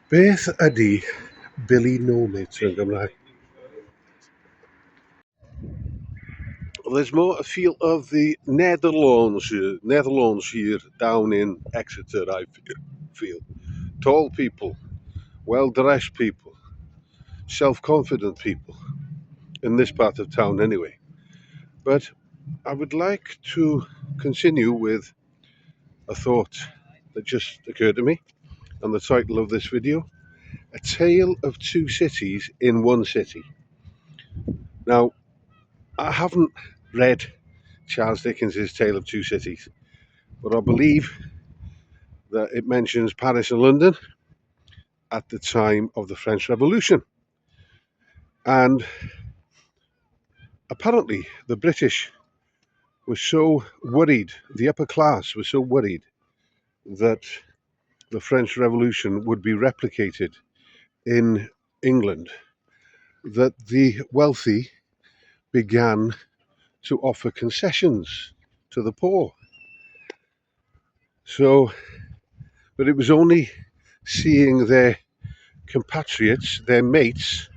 Beth ydy Billy Nomad yn Gymraeg? There's more a feel of the Netherlands here down in Exeter, I feel. Tall people, well-dressed people, self-confident people, in this part of town anyway. But I would like to continue with a thought that just occurred to me, and the title of this video, A Tale of Two Cities in One City. Now, I haven't read Charles Dickens's Tale of Two Cities, but I believe that it mentions Paris and London at the time of the French Revolution. And apparently the British were so worried, the upper class was so worried that the French Revolution would be replicated in England, that the wealthy began to offer concessions to the poor. So, but it was only seeing their compatriots, their mates,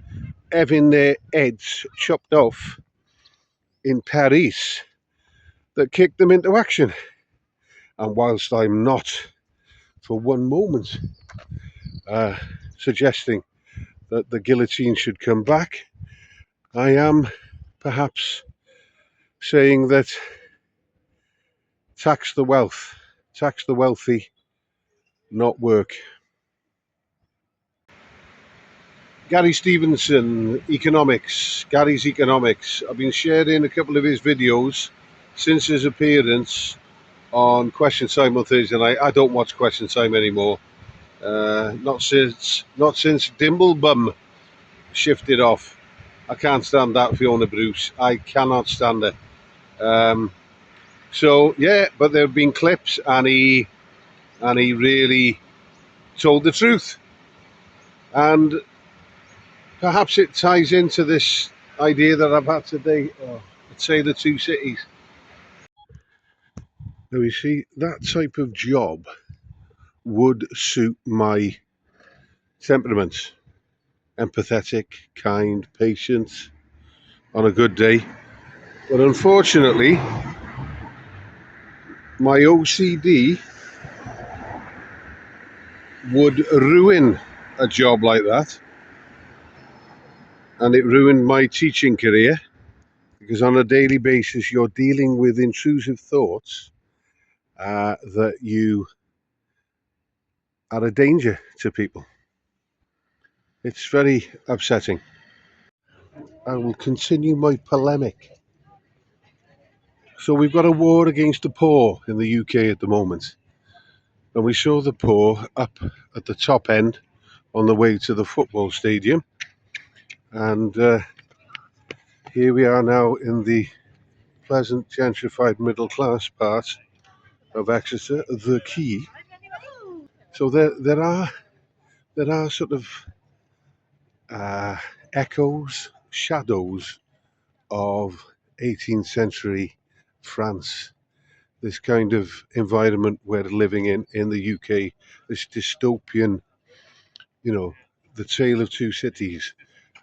having their heads chopped off in Paris that kicked them into action. And whilst I'm not for one moment suggesting that the guillotine should come back, I am perhaps saying that tax the wealthy, not work. Gary Stevenson, Gary's Economics. I've been sharing a couple of his videos since his appearance on Question Time on Thursday night. I don't watch Question Time anymore. Not since Dimblebum shifted off. I can't stand that Fiona Bruce. I cannot stand her. So yeah, but there have been clips, and he really told the truth, and perhaps it ties into this idea that I've had today. Let's say the two cities. Now you see, that type of job would suit my temperament. Empathetic, kind, patient on a good day. But unfortunately, my OCD would ruin a job like that. And it ruined my teaching career, because on a daily basis you're dealing with intrusive thoughts that you are a danger to people. It's very upsetting. I will continue my polemic. So we've got a war against the poor in the UK at the moment. And we saw the poor up at the top end on the way to the football stadium. And here we are now in the pleasant, gentrified middle class part of Exeter, the Quay. So there are sort of echoes, shadows of 18th century France. This kind of environment we're living in the UK, this dystopian, the tale of two cities,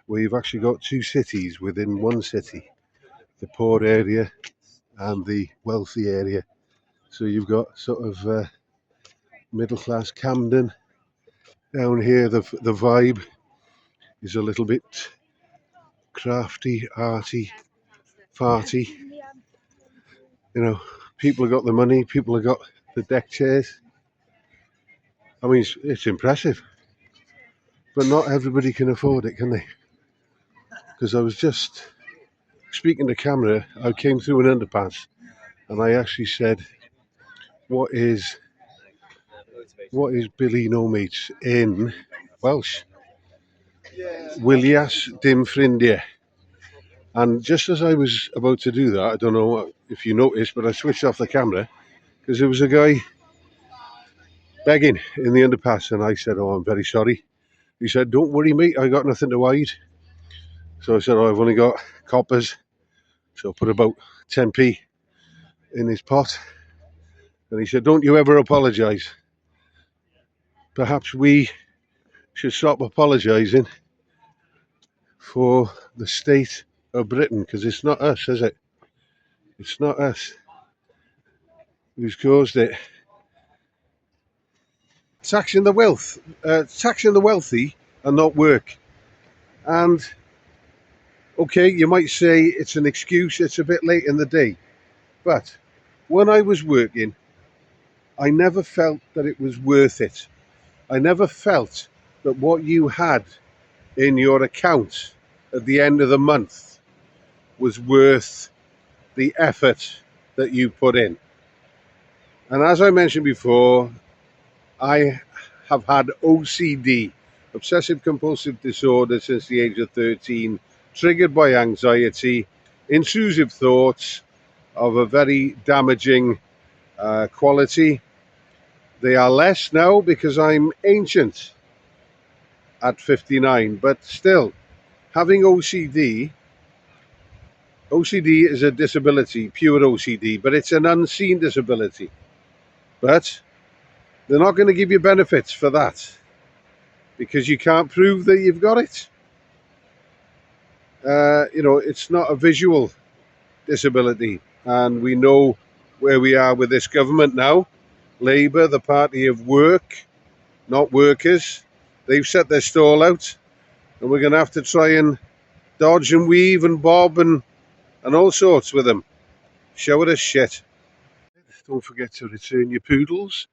where you've actually got two cities within one city, the poor area and the wealthy area. So you've got sort of middle class Camden. Down here, the vibe is a little bit crafty, arty, farty. People have got the money, people have got the deck chairs. I mean, it's impressive, but not everybody can afford it, can they? Because I was just speaking to camera, I came through an underpass, and I actually said, "What is Billy Nomates in Welsh?" Wylias dim ffrindiau. And just as I was about to do that, I don't know if you noticed, but I switched off the camera because there was a guy begging in the underpass, and I said, "Oh, I'm very sorry." He said, "Don't worry, mate, I got nothing to hide." So I said, "Oh, I've only got coppers." So I put about 10p in his pot. And he said, "Don't you ever apologise. Perhaps we should stop apologising for the state of Britain, because it's not us, is it? It's not us who's caused it. Taxing the wealthy and not work. And okay, you might say it's an excuse, it's a bit late in the day. But when I was working, I never felt that it was worth it. I never felt that what you had in your account at the end of the month was worth the effort that you put in. And as I mentioned before, I have had OCD, obsessive compulsive disorder, since the age of 13, triggered by anxiety, intrusive thoughts of a very damaging quality. They are less now because I'm ancient at 59, but still, having OCD is a disability, pure OCD, but it's an unseen disability. But they're not going to give you benefits for that because you can't prove that you've got it. It's not a visual disability, and we know where we are with this government now. Labour, the party of work, not workers. They've set their stall out, and we're going to have to try and dodge and weave and bob and all sorts with them. Show it as shit. Don't forget to return your poodles